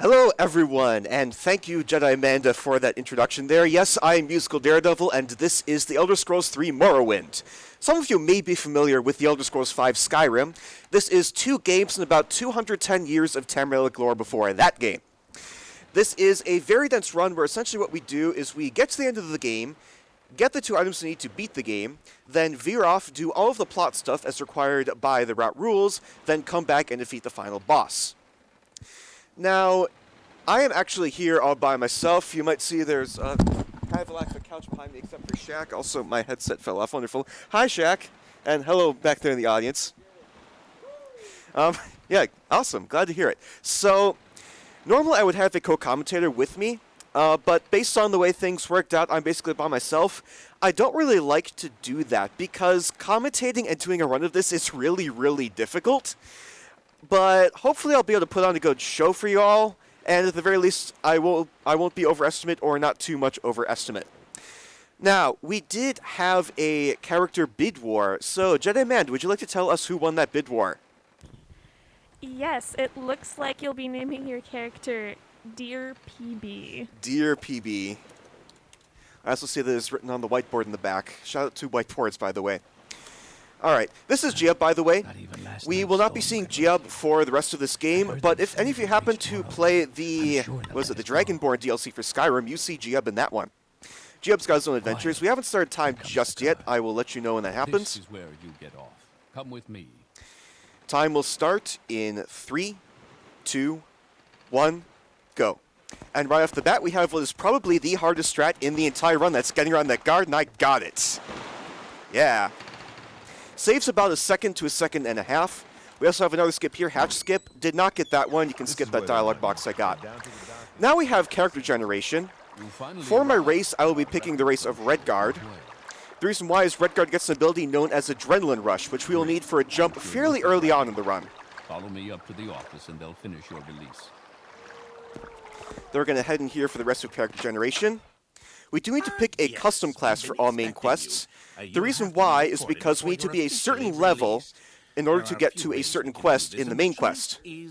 Hello, everyone, and thank you, Jedi Amanda, for that introduction there. Yes, I am Musical Daredevil, and this is The Elder Scrolls 3 Morrowind. Some of you may be familiar with The Elder Scrolls 5 Skyrim. This is 2 games and about 210 years of Tamrielic lore before that game. This is a very dense run where essentially what we do is we get to the end of the game, get the 2 items we need to beat the game, then veer off, do all of the plot stuff as required by the route rules, then come back and defeat the final boss. Now, I am actually here all by myself. You might see there's kind of a lack of a couch behind me except for Shaq. Also, my headset fell off. Wonderful. Hi, Shaq. And hello back there in the audience. Yeah, awesome. Glad to hear it. So, normally I would have a co-commentator with me, but based on the way things worked out, I'm basically by myself. I don't really like to do that because commentating and doing a run of this is really, really difficult. But hopefully I'll be able to put on a good show for you all, and at the very least I won't be overestimate or not too much overestimate. Now, we did have a character bid war, so Jedi Amanda, would you like to tell us who won that bid war? Yes, it looks like you'll be naming your character Dear PB. Dear PB. I also see that it's written on the whiteboard in the back. Shout out to whiteboards, by the way. Alright, this is Giab, by the way. We will not be seeing Giab for the rest of this game, but if any of you happen to play the Dragonborn DLC for Skyrim, you see Giab in that one. Giab's got his own adventures. We haven't started time just yet. I will let you know when that happens. This is where you get off. Come with me. Time will start in 3, 2, 1, go. And right off the bat, we have what is probably the hardest strat in the entire run. That's getting around that guard, and I got it. Yeah. Saves about a second to a second and a half. We also have another skip here, hatch skip. Did not get that one. You can skip that dialogue box I got. Now we have character generation. For my race, I will be picking the race of Redguard. The reason why is Redguard gets an ability known as Adrenaline Rush, which we will need for a jump fairly early on in the run. Follow me up to the office and they'll finish your release. Then we're going to head in here for the rest of character generation. We do need to pick a custom class for all main quests. The reason why is because we need to be a certain level in order to get to a certain quest in the main quest. We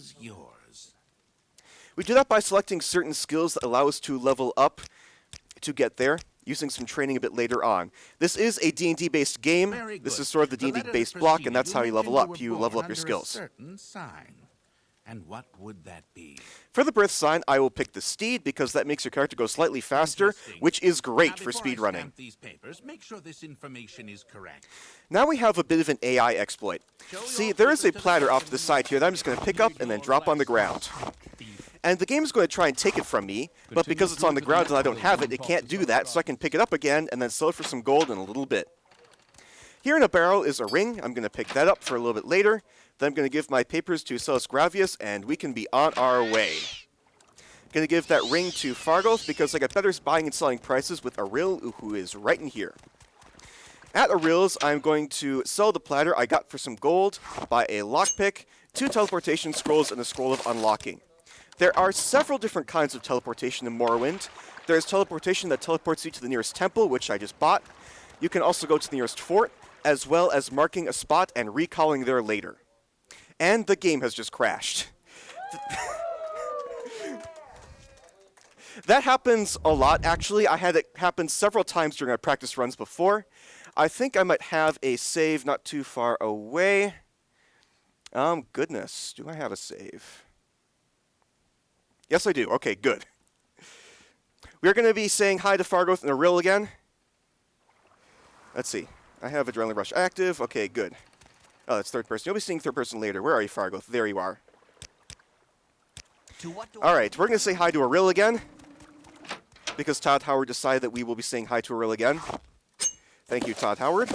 do that by selecting certain skills that allow us to level up to get there, using some training a bit later on. This is a D&D based game. This is sort of the D&D based block, and that's how you level up. You level up your skills. And what would that be? For the birth sign, I will pick the steed because that makes your character go slightly faster, which is great for speedrunning. Make sure this information is correct. Now we have a bit of an AI exploit. See, there is a platter off to the side here that I'm just going to pick up and then drop on the ground. And the game is going to try and take it from me, but because it's on the ground and I don't have it, it can't do that, so I can pick it up again and then sell it for some gold in a little bit. Here in a barrel is a ring. I'm going to pick that up for a little bit later. Then I'm going to give my papers to Celis Gravius, and we can be on our way. I'm going to give that ring to Fargoth because I got better buying and selling prices with Aril, who is right in here. At Aril's, I'm going to sell the platter I got for some gold, buy a lockpick, 2 teleportation scrolls, and a scroll of unlocking. There are several different kinds of teleportation in Morrowind. There's teleportation that teleports you to the nearest temple, which I just bought. You can also go to the nearest fort, as well as marking a spot and recalling there later. And the game has just crashed. That happens a lot, actually. I had it happen several times during my practice runs before. I think I might have a save not too far away. Goodness, do I have a save? Yes, I do. Okay, good. We're going to be saying hi to Fargoth and Aril again. Let's see. I have Adrenaline Rush active. Okay, good. Oh, that's third person. You'll be seeing third person later. Where are you, Fargoth? There you are. Alright, we're going to say hi to Aril again. Because Todd Howard decided that we will be saying hi to Aril again. Thank you, Todd Howard.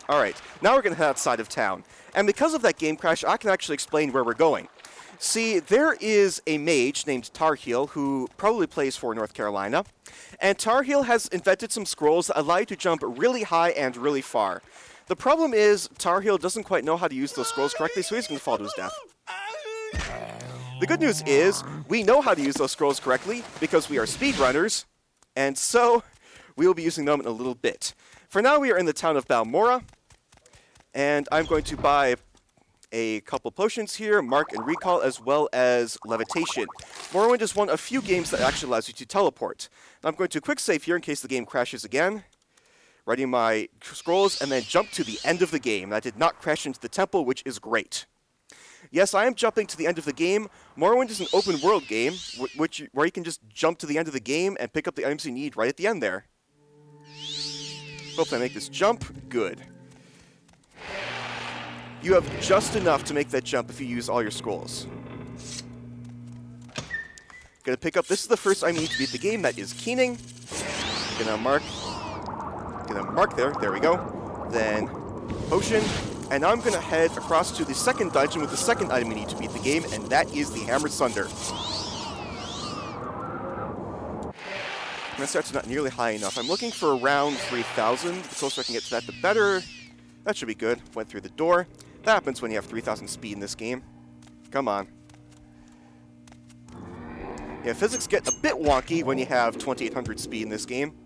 Alright, now we're going to head outside of town. And because of that game crash, I can actually explain where we're going. See, there is a mage named Tarheel who probably plays for North Carolina. And Tarheel has invented some scrolls that allow you to jump really high and really far. The problem is, Tarheel doesn't quite know how to use those scrolls correctly, so he's going to fall to his death. The good news is, we know how to use those scrolls correctly, because we are speedrunners, and so we will be using them in a little bit. For now, we are in the town of Balmora, and I'm going to buy a couple potions here, Mark and Recall, as well as Levitation. Morrowind is one of few games that actually allows you to teleport. Now I'm going to quick save here in case the game crashes again. Writing my scrolls, and then jump to the end of the game. I did not crash into the temple, which is great. Yes, I am jumping to the end of the game. Morrowind is an open world game, where you can just jump to the end of the game and pick up the items you need right at the end there. Hopefully I make this jump. Good. You have just enough to make that jump if you use all your scrolls. Gonna pick up, this is the first item you need to beat the game, that is Keening. Gonna mark there we go. Then potion, and now I'm gonna head across to the second dungeon with the second item you need to beat the game, and that is the Hammer Sunder. My stats are not nearly high enough. I'm looking for around 3,000. The closer I can get to that, the better. That should be good. Went through the door. That happens when you have 3,000 speed in this game. Come on. Yeah, physics get a bit wonky when you have 2,800 speed in this game.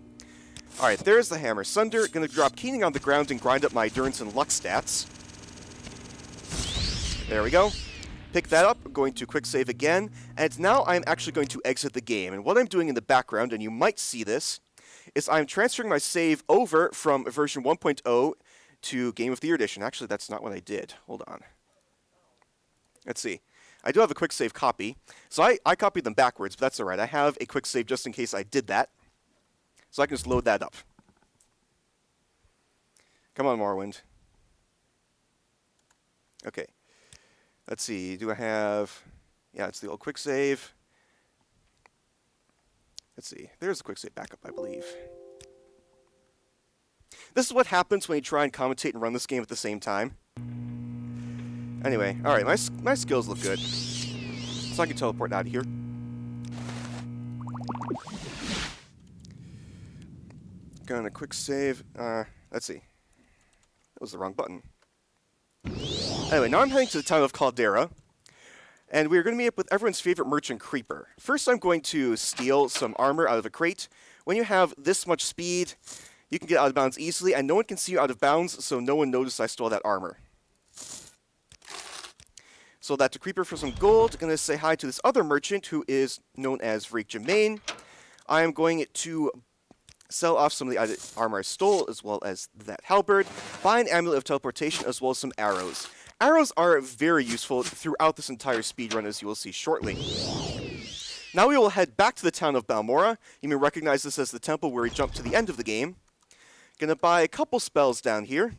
Alright, there's the Hammer Sunder. Gonna drop Keening on the ground and grind up my endurance and luck stats. There we go. Pick that up, going to quick save again, and now I'm actually going to exit the game. And what I'm doing in the background, and you might see this, is I'm transferring my save over from version 1.0 to Game of the Year Edition. Actually, that's not what I did. Hold on. Let's see. I do have a quick save copy, so I copied them backwards, but that's alright. I have a quick save just in case I did that, so I can just load that up. Come on, Morrowind. Okay. Let's see, do I have... Yeah, it's the old quick save. Let's see, there's the quick save backup, I believe. This is what happens when you try and commentate and run this game at the same time. Anyway, alright, my skills look good. So I can teleport out of here. Gonna quick save, let's see. That was the wrong button. Anyway, now I'm heading to the town of Caldera, and we're going to meet up with everyone's favorite merchant, Creeper. First, I'm going to steal some armor out of a crate. When you have this much speed, you can get out of bounds easily, and no one can see you out of bounds, so no one noticed I stole that armor. Sold that to Creeper for some gold. Going to say hi to this other merchant, who is known as Vreek Jermaine. I am going to sell off some of the armor I stole, as well as that halberd. Buy an amulet of teleportation, as well as some arrows. Arrows are very useful throughout this entire speedrun, as you will see shortly. Now we will head back to the town of Balmora. You may recognize this as the temple where we jump to the end of the game. Gonna buy a couple spells down here.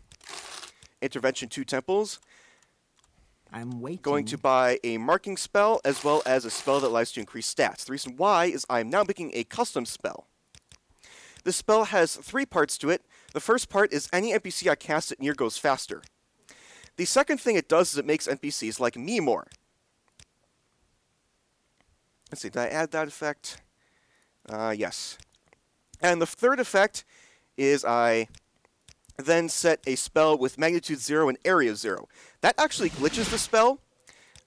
Intervention 2 temples. I'm waiting. Going to buy a marking spell, as well as a spell that allows you to increase stats. The reason why is I'm now making a custom spell. This spell has 3 parts to it. The first part is any NPC I cast it near goes faster. The second thing it does is it makes NPCs like me more. Let's see, did I add that effect? Yes. And the third effect is I then set a spell with magnitude 0 and area 0. That actually glitches the spell,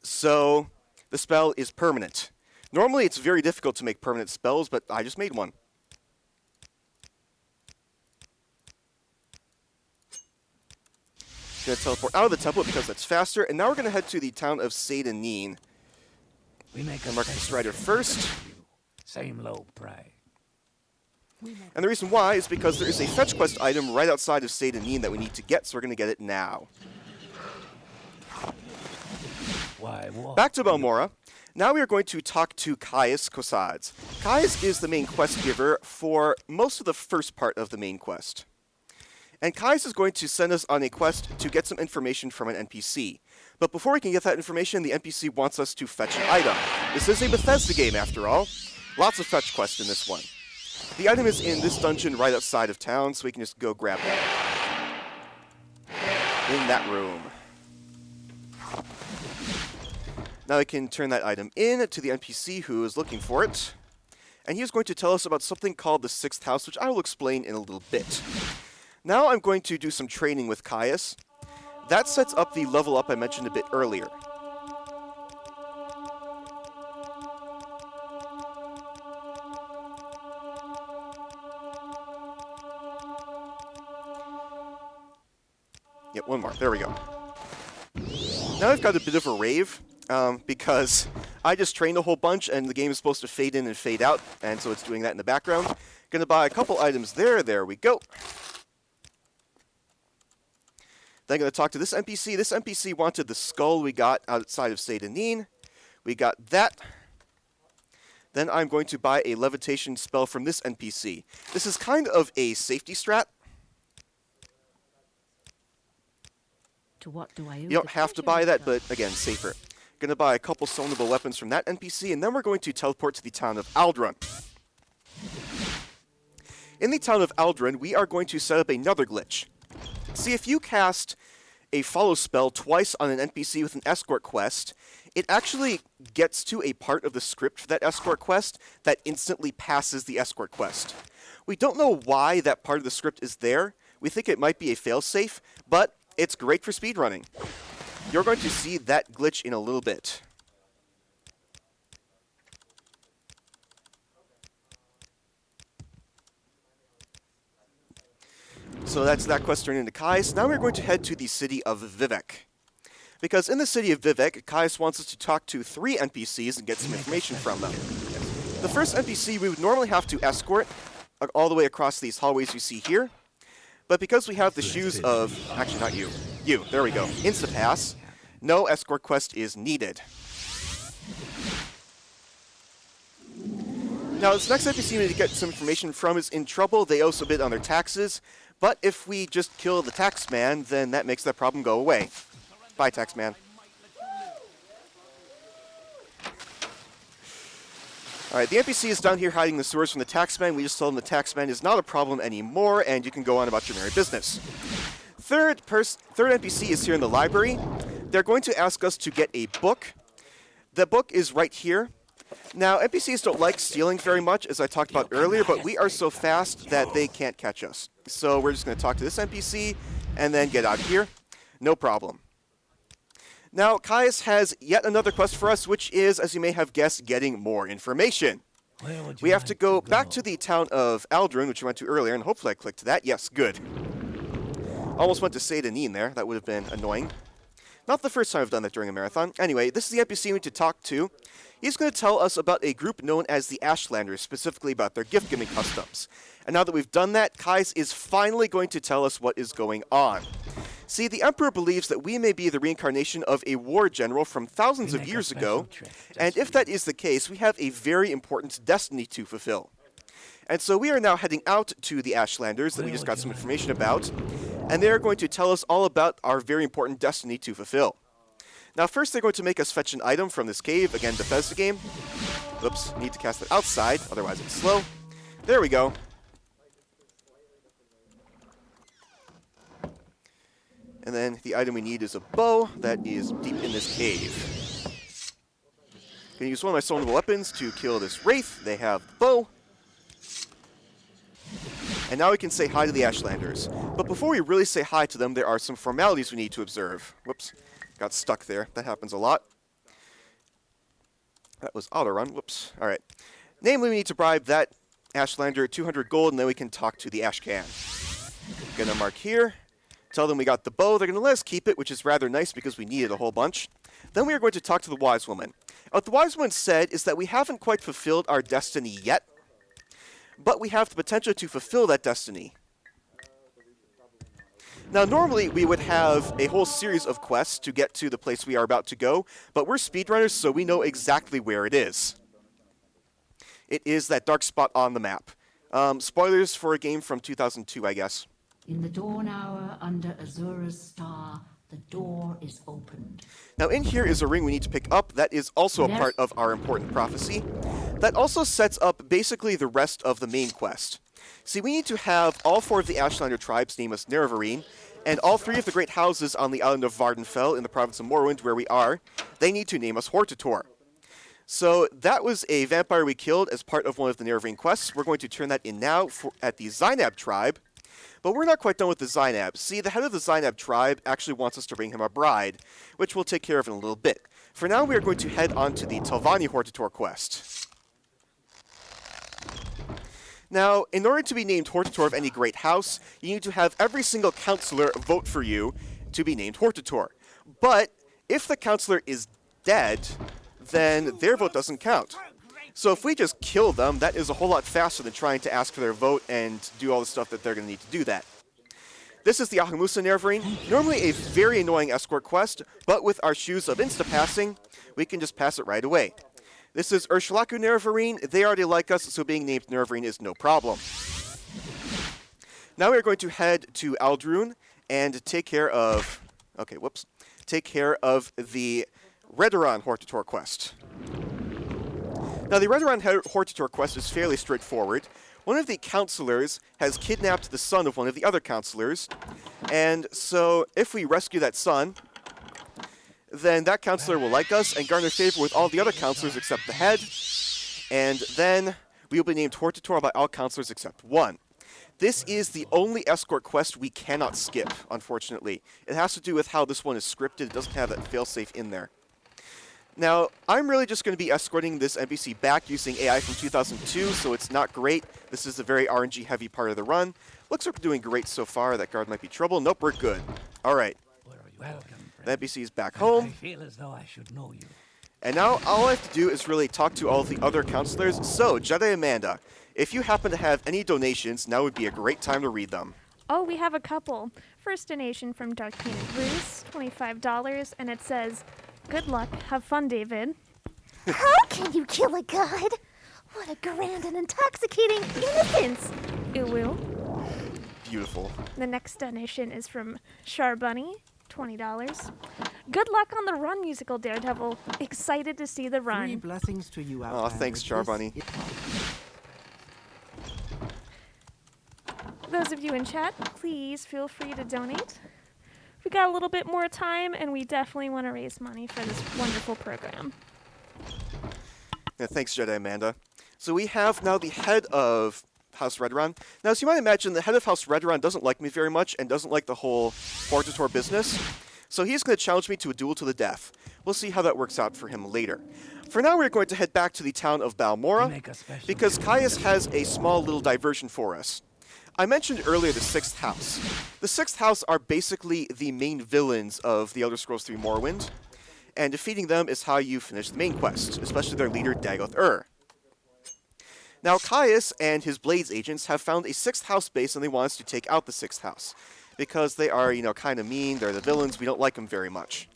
so the spell is permanent. Normally it's very difficult to make permanent spells, but I just made one. Gonna teleport out of the temple because that's faster, and now we're gonna head to the town of Seyda-Neen. We make And mark the Strider first. Same low price. And the reason why is because there is a fetch quest item right outside of Seyda-Neen that we need to get, so we're gonna get it now. Why what? Back to Balmora. Now we are going to talk to Caius Cosades. Caius is the main quest giver for most of the first part of the main quest. And Caius is going to send us on a quest to get some information from an NPC. But before we can get that information, the NPC wants us to fetch an item. This is a Bethesda game, after all. Lots of fetch quests in this one. The item is in this dungeon right outside of town, so we can just go grab that. In that room. Now we can turn that item in to the NPC who is looking for it. And he is going to tell us about something called the 6th house, which I will explain in a little bit. Now I'm going to do some training with Caius. That sets up the level up I mentioned a bit earlier. Yep, one more. There we go. Now I've got a bit of a rave, because I just trained a whole bunch, and the game is supposed to fade in and fade out, and so it's doing that in the background. Gonna buy a couple items there. There we go. Then gonna talk to this NPC. This NPC wanted the skull we got outside of Seyda-Neen. We got that. Then I'm going to buy a levitation spell from this NPC. This is kind of a safety strat. To what do I owe You don't the have to treasure buy that, hunter? but again, safer. Gonna buy a couple summonable weapons from that NPC, and then we're going to teleport to the town of Aldrun. In the town of Aldrun, we are going to set up another glitch. See, if you cast a follow spell twice on an NPC with an escort quest, it actually gets to a part of the script for that escort quest that instantly passes the escort quest. We don't know why that part of the script is there. We think it might be a failsafe, but it's great for speedrunning. You're going to see that glitch in a little bit. So that's that quest turned into Kais. Now we're going to head to the city of Vivek. Because in the city of Vivek, Kais wants us to talk to 3 NPCs and get some information from them. The first NPC we would normally have to escort all the way across these hallways you see here. But because we have the shoes of... Actually, not you. You. There we go. Instapass. No escort quest is needed. Now, this next NPC we need to get some information from is in trouble. They owe a bit on their taxes. But if we just kill the taxman, then that makes that problem go away. Bye, taxman. Alright, the NPC is down here hiding the sewers from the taxman. We just told him the taxman is not a problem anymore, and you can go on about your merry business. Third NPC is here in the library. They're going to ask us to get a book. The book is right here. Now, NPCs don't like stealing very much, as I talked about earlier, but we are so fast that they can't catch us. So we're just going to talk to this NPC, and then get out of here. No problem. Now, Caius has yet another quest for us, which is, as you may have guessed, getting more information. We have to go back to the town of Aldrun, which we went to earlier, and hopefully I clicked that. Yes, good. Almost went to Seyda-Neen there. That would have been annoying. Not the first time I've done that during a marathon. Anyway, this is the NPC we need to talk to. He's going to tell us about a group known as the Ashlanders, specifically about their gift-giving customs. And now that we've done that, Kais is finally going to tell us what is going on. See, the Emperor believes that we may be the reincarnation of a war general from thousands of years ago, and if that is the case, we have a very important destiny to fulfill. And so we are now heading out to the Ashlanders that we just got some information about, and they're going to tell us all about our very important destiny to fulfill. Now first they're going to make us fetch an item from this cave, again Bethesda game. Oops, need to cast it outside, otherwise it's slow. There we go. And then the item we need is a bow that is deep in this cave. Gonna use one of my summonable weapons to kill this wraith. They have the bow. And now we can say hi to the Ashlanders. But before we really say hi to them, there are some formalities we need to observe. Whoops, got stuck there. That happens a lot. That was auto-run. Whoops. All right. Namely, we need to bribe that Ashlander 200 gold, and then we can talk to the Ashcan. Gonna mark here. Tell them we got the bow. They're going to let us keep it, which is rather nice because we needed a whole bunch. Then we are going to talk to the Wise Woman. What the Wise Woman said is that we haven't quite fulfilled our destiny yet, but we have the potential to fulfill that destiny. Now, normally we would have a whole series of quests to get to the place we are about to go, but we're speedrunners, so we know exactly where it is. It is that dark spot on the map. Spoilers for a game from 2002, I guess. In the dawn hour under Azura's star, the door is opened. Now in here is a ring we need to pick up. That is also a part of our important prophecy. That also sets up basically the rest of the main quest. See, we need to have all 4 of the Ashlander tribes name us Nerevarine, and all 3 of the great houses on the island of Vardenfell in the province of Morrowind, where we are, they need to name us Hortator. So that was a vampire we killed as part of one of the Nerevarine quests. We're going to turn that in now at the Zainab tribe. But we're not quite done with the Zainab. See, the head of the Zainab tribe actually wants us to bring him a bride, which we'll take care of in a little bit. For now, we are going to head on to the Telvanni Hortator quest. Now, in order to be named Hortator of any great house, you need to have every single counselor vote for you to be named Hortator. But if the counselor is dead, then their vote doesn't count. So if we just kill them, that is a whole lot faster than trying to ask for their vote and do all the stuff that they're going to need to do that. This is the Ahamusa Nerevarine, normally a very annoying escort quest, but with our shoes of insta-passing, we can just pass it right away. This is Urshulaku Nerevarine. They already like us, so being named Nerevarine is no problem. Now we're going to head to Aldrune and take care of... Okay, whoops. Take care of the Redoran Hortator quest. Now, the Redoran Hortator quest is fairly straightforward. One of the counselors has kidnapped the son of one of the other counselors, and so if we rescue that son, then that counselor will like us and garner favor with all the other counselors except the head, and then we will be named Hortator by all counselors except one. This is the only escort quest we cannot skip, unfortunately. It has to do with how this one is scripted. It doesn't have that failsafe in there. Now, I'm really just going to be escorting this NPC back using AI from 2002, so it's not great. This is a very RNG-heavy part of the run. Looks like we're doing great so far. That guard might be trouble. Nope, we're good. All right. Welcome, The NPC is back I home. feel as though I should know you. And now all I have to do is really talk to all of the other counselors. So, Jedi Amanda, if you happen to have any donations, now would be a great time to read them. Oh, we have a couple. First donation from Dark Painted Bruce, $25, and it says, "Good luck. Have fun, David." How can you kill a god? What a grand and intoxicating innocence! Uwu. Beautiful. The next donation is from Charbunny, $20. "Good luck on the run, musical Daredevil. Excited to see the Three run." blessings to you, Aw, thanks, Charbunny. Those of you in chat, please feel free to donate. We got a little bit more time, and we definitely want to raise money for this wonderful program. Yeah, thanks, Jedi Amanda. So we have now the head of House Redoran. Now, as you might imagine, the head of House Redoran doesn't like me very much and doesn't like the whole Hortator business. So he's going to challenge me to a duel to the death. We'll see how that works out for him later. For now, we're going to head back to the town of Balmora, because Caius has a small little diversion for us. I mentioned earlier the 6th House. The 6th House are basically the main villains of the Elder Scrolls III Morrowind, and defeating them is how you finish the main quest, especially their leader, Dagoth-Ur. Now, Caius and his Blades agents have found a 6th House base, and they want us to take out the 6th House, because they are, kind of mean, they're the villains, we don't like them very much.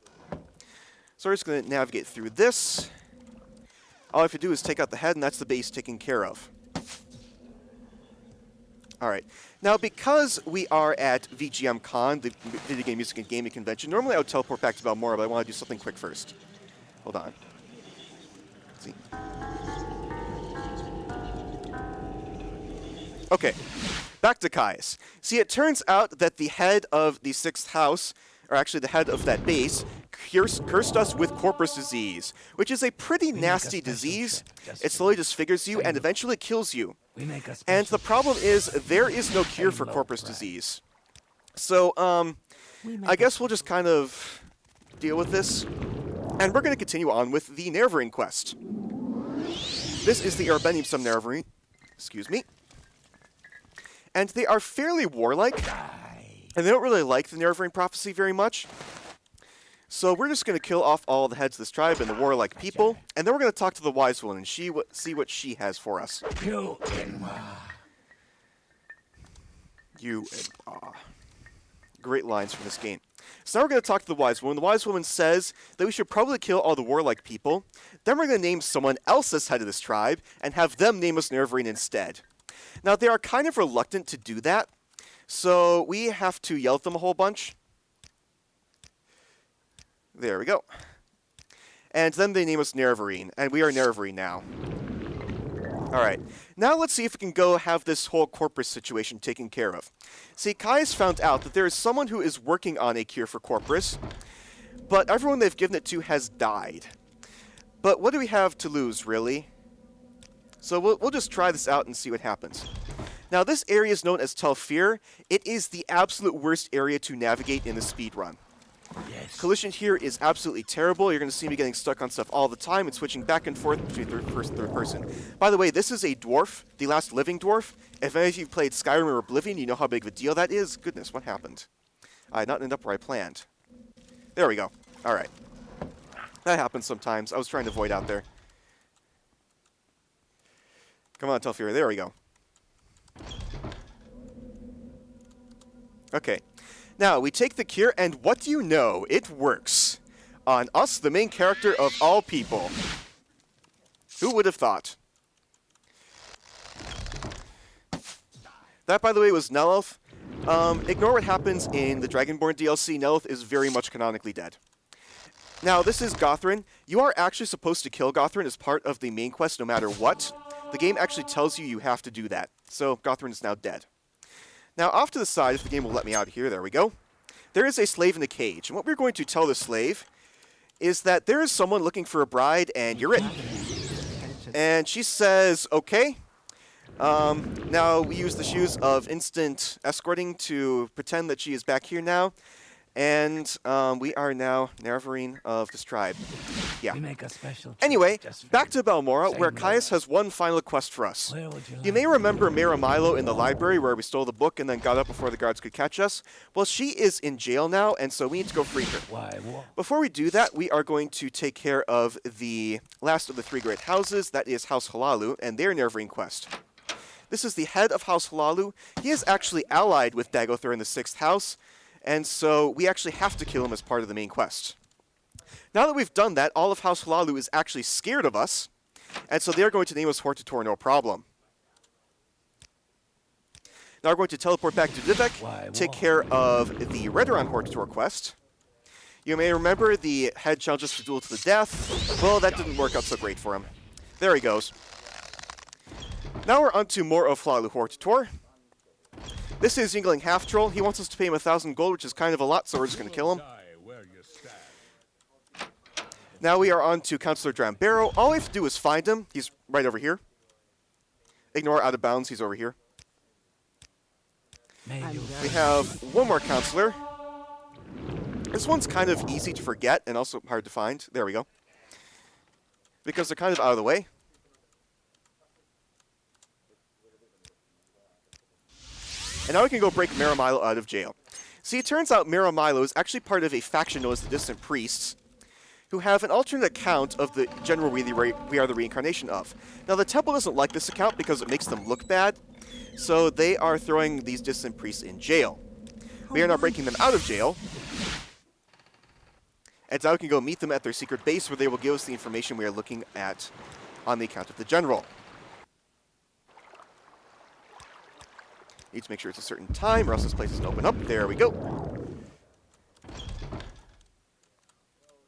So we're just going to navigate through this. All I have to do is take out the head, and that's the base taken care of. Alright, now because we are at VGM Con, the Video Game Music and Gaming Convention, normally I would teleport back to Balmora, but I want to do something quick first. Hold on. Let's see. Okay, back to Caius. See, it turns out that the head of the 6th House, or actually the head of that base, cursed us with corpus disease, which is a pretty nasty disease. It slowly disfigures you and eventually kills you. And the problem is, there is no cure for corpus disease. So, I guess we'll just kind of deal with this. And we're going to continue on with the Nerevarine quest. This is the Erebenium Nerevarine. Excuse me. And they are fairly warlike. And they don't really like the Nerevarine prophecy very much. So we're just going to kill off all the heads of this tribe and the warlike people, and then we're going to talk to the wise woman and see what she has for us. You and Great lines from this game. So now we're going to talk to the wise woman. The wise woman says that we should probably kill all the warlike people. Then we're going to name someone else as head of this tribe and have them name us Nerevarine instead. Now, they are kind of reluctant to do that, so we have to yell at them a whole bunch. There we go. And then they name us Nerevarine, and we are Nerevarine now. Alright, now let's see if we can go have this whole corpus situation taken care of. See, Caius found out that there is someone who is working on a cure for corpus, but everyone they've given it to has died. But what do we have to lose, really? So we'll just try this out and see what happens. Now, this area is known as Telfir. It is the absolute worst area to navigate in the speedrun. Yes. Collision here is absolutely terrible. You're going to see me getting stuck on stuff all the time and switching back and forth between third person. By the way, this is a dwarf, the last living dwarf. If any of you played Skyrim or Oblivion, you know how big of a deal that is. Goodness, what happened? I did not end up where I planned. There we go. All right. That happens sometimes. I was trying to avoid out there. Come on, Telfira. There we go. Okay. Now, we take the cure, and what do you know? It works. On us, the main character of all people. Who would have thought? That, by the way, was Nelith. Ignore what happens in the Dragonborn DLC. Nelith is very much canonically dead. Now, this is Gothrin. You are actually supposed to kill Gothrin as part of the main quest no matter what. The game actually tells you have to do that. So, Gothrin is now dead. Now, off to the side, if the game will let me out here, there we go. There is a slave in a cage. And what we're going to tell the slave is that there is someone looking for a bride, and you're it. And she says, okay. Now, we use the shoes of instant escorting to pretend that she is back here now. And we are now Nerevarine of this tribe. Yeah. We make a special trip Anyway, just for back you. to Balmora, Say where no. Caius has one final quest for us. Where would you You like? may remember Mira Milo in the library where we stole the book and then got up before the guards could catch us. Well, she is in jail now, and so we need to go free her. Why walk? Before we do that, we are going to take care of the last of the three great houses. That is House Halalu and their Nerevarine quest. This is the head of House Halalu. He is actually allied with Dagothar in the 6th house, and so we actually have to kill him as part of the main quest. Now that we've done that, all of House Halalu is actually scared of us, and so they're going to name us Hortator no problem. Now we're going to teleport back to Vivek, Why take walk? care of the Redoran Hortator quest. You may remember the head challenges to duel to the death. Well, that didn't work out so great for him. There he goes. Now we're on to more of Halalu Hortator. This is Yingling Half Troll. He wants us to pay him 1,000 gold, which is kind of a lot, so we're just going to kill him. Now we are on to Councillor Drambaro. All we have to do is find him. He's right over here. Ignore out of bounds. He's over here. May you We have one more Councillor. This one's kind of easy to forget and also hard to find. There we go. Because they're kind of out of the way. And now we can go break Miramilo out of jail. See, it turns out Miramilo is actually part of a faction known as the Distant Priests, who have an alternate account of the general we are the reincarnation of. Now, the temple doesn't like this account because it makes them look bad, so they are throwing these Distant Priests in jail. We are now breaking them out of jail, and now we can go meet them at their secret base where they will give us the information we are looking at on the account of the general. Need to make sure it's a certain time or else this place doesn't open up. There we go.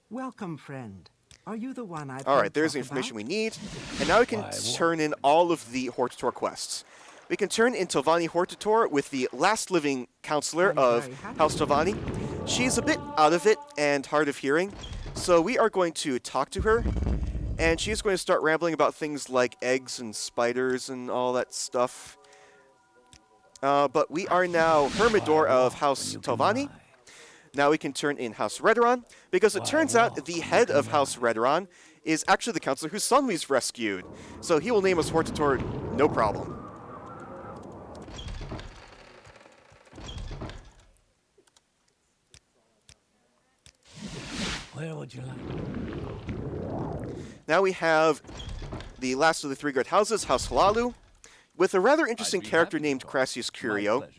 Welcome, friend. Are you the one I've All heard right, there's the talk information about? we need. And now we can Why, turn in all of the Hortator quests. We can turn in Tovani Hortator with the last living counselor I'm of very happy. House Tovani. She's a bit out of it and hard of hearing, so we are going to talk to her. And she's going to start rambling about things like eggs and spiders and all that stuff. But we are now Hermidor of House Tovani. Now we can turn in House Redoran, because it turns out the head of House Redoran is actually the counselor whose son we've rescued. So he will name us Hortator, no problem. Where would you like? Now we have the last of the three great houses, House Halalu, with a rather interesting I'd be character happy to named talk. Crassius My Curio. pleasure,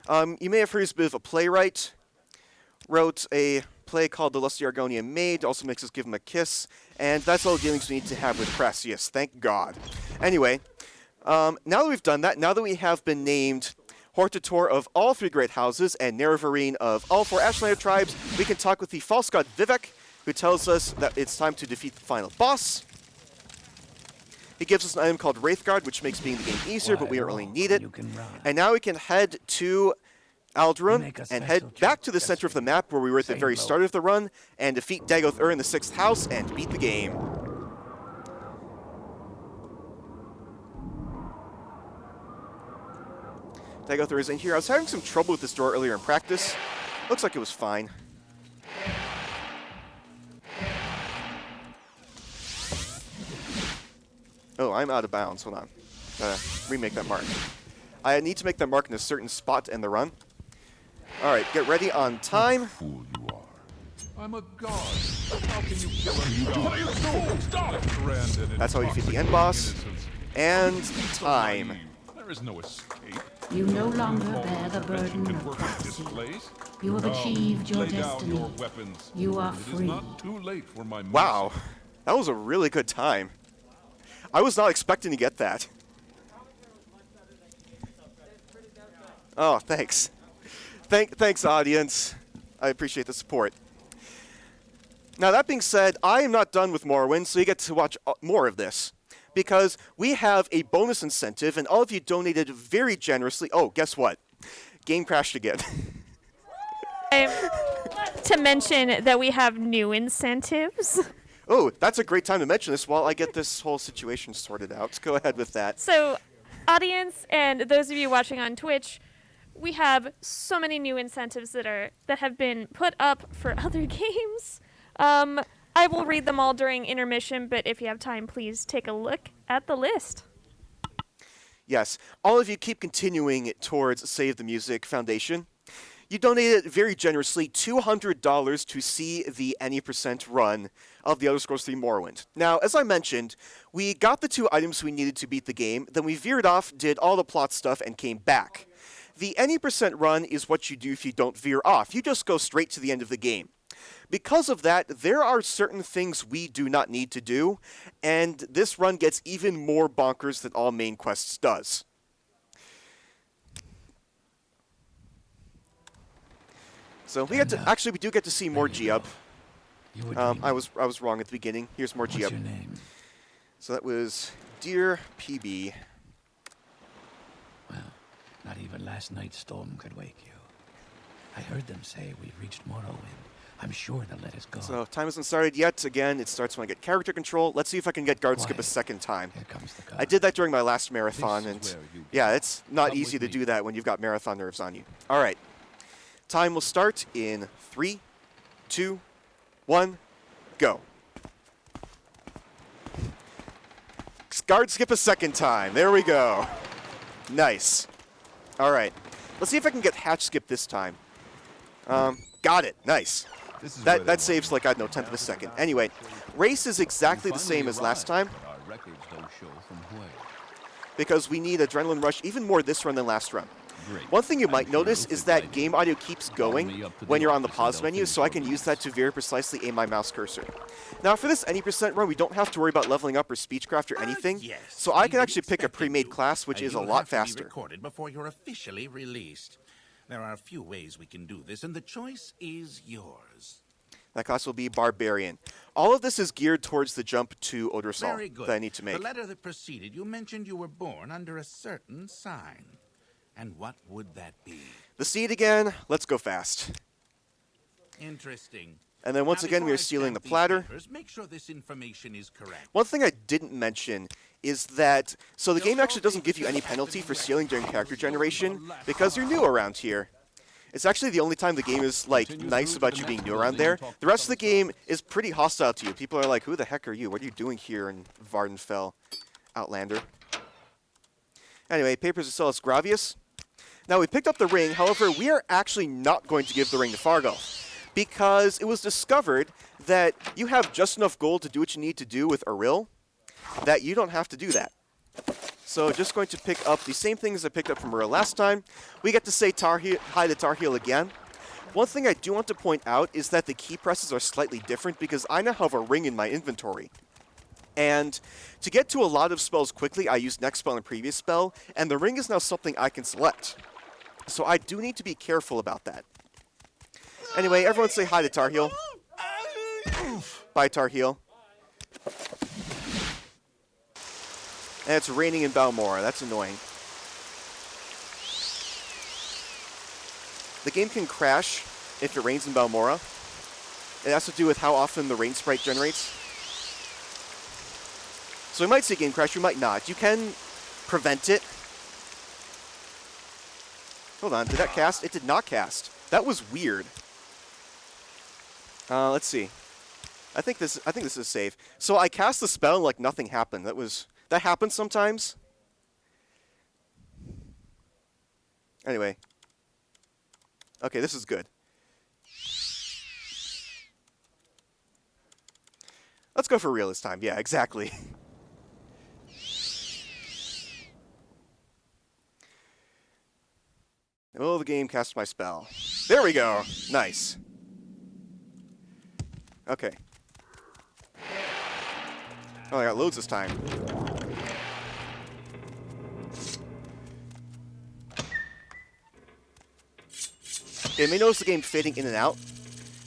really. You may have heard he's a bit of a playwright. Wrote a play called The Lusty Argonian Maid, also makes us give him a kiss, and that's all the dealings we need to have with Crassius, thank God. Anyway, now that we've done that, now that we have been named Hortator of all three great houses and Nerevarine of all four Ashlander tribes, we can talk with the false god Vivek, who tells us that it's time to defeat the final boss. He gives us an item called Wraithguard, which makes beating the game easier, but we don't really need it. You can run. And now we can head to Alderun Make a and special head trip back to the just center of for the map where we were at the Say very hello. start of the run and defeat Dagothar in the 6th house and beat the game. Dagothar is in here. I was having some trouble with this door earlier in practice. Looks like it was fine. Oh, I'm out of bounds. Hold on. Remake that mark. I need to make that mark in a certain spot in the run. All right, get ready on time. Fool you are. I'm a god. How can you kill a god? Stop! That's how you defeat the end boss. And time. There is no escape. You no longer bear the burden of prophecy. You have achieved your Lay down destiny. your weapons. You are It is free. not too late for my Wow. That was a really good time. I was not expecting to get that. Oh, thanks. Thanks, audience. I appreciate the support. Now, that being said, I am not done with Morrowind, so you get to watch more of this. Because we have a bonus incentive, and all of you donated very generously. Oh, guess what? Game crashed again. To mention that we have new incentives. Oh, that's a great time to mention this while I get this whole situation sorted out. Go ahead with that. So, audience and those of you watching on Twitch, we have so many new incentives that have been put up for other games. I will read them all during intermission, but if you have time, please take a look at the list. Yes, all of you keep continuing towards Save the Music Foundation. You donated very generously $200 to see the any % run of The Elder Scrolls 3 Morrowind. Now, as I mentioned, we got the 2 items we needed to beat the game, then we veered off, did all the plot stuff, and came back. The any % run is what you do if you don't veer off. You just go straight to the end of the game. Because of that, there are certain things we do not need to do, and this run gets even more bonkers than all main quests does. So we get to, actually we do get to see more Giub. I was wrong at the beginning. Here's more Giub. What's your name? So that was Dear PB. Well, not even last night's storm could wake you. I heard them say we've reached Morrowind. I'm sure they'll let us go. So time hasn't started yet. Again, it starts when I get character control. Let's see if I can get guard skip a second time. Here comes the car. I did that during my last marathon, This is and where you yeah, go. it's not Come easy with to me. do that when you've got marathon nerves on you. All right. Time will start in 3, 2, 1, go. Guard skip a second time. There we go. Nice. All right. Let's see if I can get hatch skip this time. Got it. Nice. This is where they That want saves like, I don't know, 10th of a second. Anyway, race is exactly the same as last time, But our records don't show from where. because we need adrenaline rush even more this run than last run. Great. One thing you I'm might sure notice you'll is think I that do. game audio keeps going me up to when the you're on the office and pause they'll menu, finish so I your can use release. that to very precisely aim my mouse cursor. Now, for this any % run, we don't have to worry about leveling up or speechcraft or anything, Yes, so I we can actually didn't pick a expect pre-made you. class, which is a You'll lot have to be faster. recorded before you're officially released. There are a few ways we can do this, and the choice is yours. That class will be Barbarian. All of this is geared towards the jump to Odrosol Very good. that I need to make. The letter that preceded, you mentioned you were born under a certain sign. And what would that be? The seed again, let's go fast. Interesting. And then once Now, again, we before are I sealing the stamp these platter. papers, make sure this information is correct. One thing I didn't mention is that, so the game actually doesn't give you any penalty for stealing during character generation because you're new around here. It's actually the only time the game is, like, nice about you being new around there. The rest of the game is pretty hostile to you. People are like, who the heck are you? What are you doing here in Vardenfell, Outlander? Anyway, Papers of Celis Gravius. Now, we picked up the ring. However, we are actually not going to give the ring to Fargo because it was discovered that you have just enough gold to do what you need to do with Aril, that you don't have to do that. So just going to pick up the same things I picked up from Aril last time. We get to say hi to Tarheel again. One thing I do want to point out is that the key presses are slightly different because I now have a ring in my inventory. And to get to a lot of spells quickly, I used next spell and previous spell, and the ring is now something I can select. So I do need to be careful about that. Anyway, everyone say hi to Tarheel. Bye, Tarheel. And it's raining in Balmora. That's annoying. The game can crash if it rains in Balmora. It has to do with how often the rain sprite generates. So we might see a game crash, we might not. You can prevent it. Hold on, did that cast? It did not cast. That was weird. Let's see. I think this is safe. So I cast the spell and like nothing happened. That happens sometimes. Anyway. Okay, this is good. Let's go for real this time. Yeah, exactly. Oh, the game cast my spell. There we go. Nice. Okay. Oh, I got loads this time. You may notice the game fading in and out.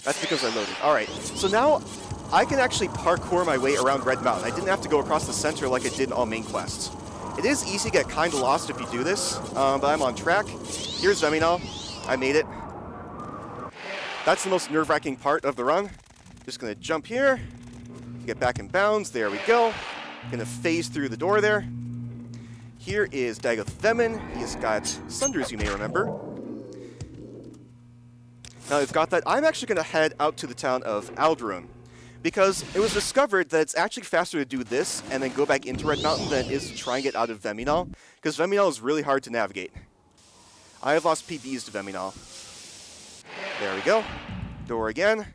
That's because I loaded. Alright, so now I can actually parkour my way around Red Mountain. I didn't have to go across the center like I did in all main quests. It is easy to get kind of lost if you do this, but I'm on track. Here's Zeminal. I made it. That's the most nerve-wracking part of the run. Just going to jump here, get back in bounds. There we go. Going to phase through the door there. Here is Dagoth Vemin. He's got Sunders, you may remember. Now they've got that. I'm actually going to head out to the town of Aldrun, because it was discovered that it's actually faster to do this and then go back into Red Mountain than it is to try and get out of Veminal, because Veminal is really hard to navigate. I have lost PBs to Veminal. There we go. Door again.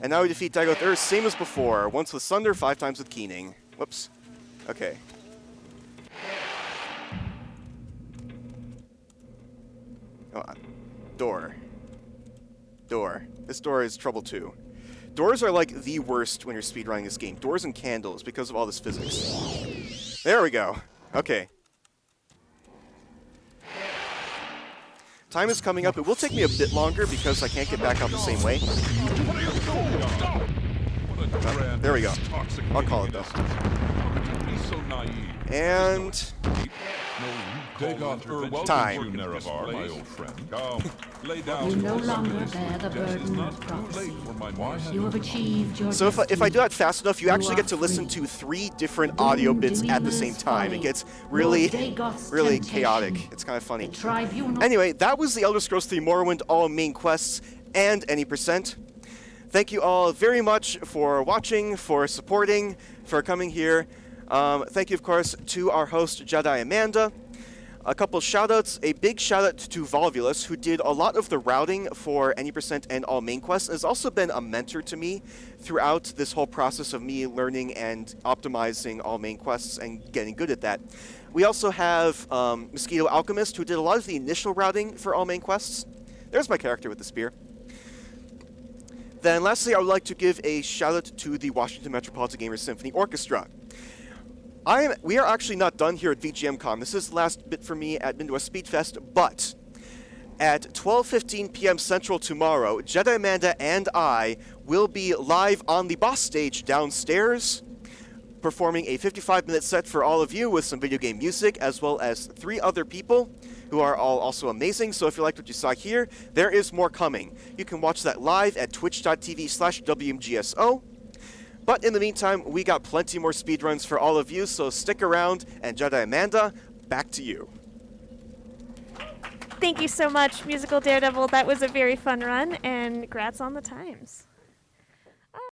And now we defeat Dagoth Ur, same as before. Once with Sunder, 5 times with Keening. Whoops. Okay. Oh, door. Door. This door is trouble too. Doors are like the worst when you're speedrunning this game. Doors and candles, because of all this physics. There we go. Okay. Time is coming up. It will take me a bit longer because I can't get back out the same way. There we go. I'll call it though. And time. You no longer bear the burden of prophecy. You have achieved your So if I do that fast enough, you actually are get to listen free. to 3 different audio bits at the same time. It gets really, really chaotic. It's kind of funny. Anyway, that was the Elder Scrolls 3 Morrowind, all main quests and any percent. Thank you all very much for watching, for supporting, for coming here. Thank you, of course, to our host, Jedi Amanda. A couple shoutouts. A big shoutout to Volvulus, who did a lot of the routing for any percent and all main quests, and has also been a mentor to me throughout this whole process of me learning and optimizing all main quests and getting good at that. We also have Mosquito Alchemist, who did a lot of the initial routing for all main quests. There's my character with the spear. Then lastly, I would like to give a shout out to the Washington Metropolitan Gamers Symphony Orchestra. We are actually not done here at VGMCon. This is the last bit for me at Midwest Speedfest, but at 12:15 p.m. Central tomorrow, Jedi Amanda and I will be live on the boss stage downstairs, performing a 55-minute set for all of you with some video game music, as well as 3 other people who are all also amazing. So if you liked what you saw here, there is more coming. You can watch that live at twitch.tv/WMGSO. But in the meantime, we got plenty more speedruns for all of you, so stick around, and Jedi Amanda, back to you. Thank you so much, Musical Daredevil. That was a very fun run, and congrats on the times.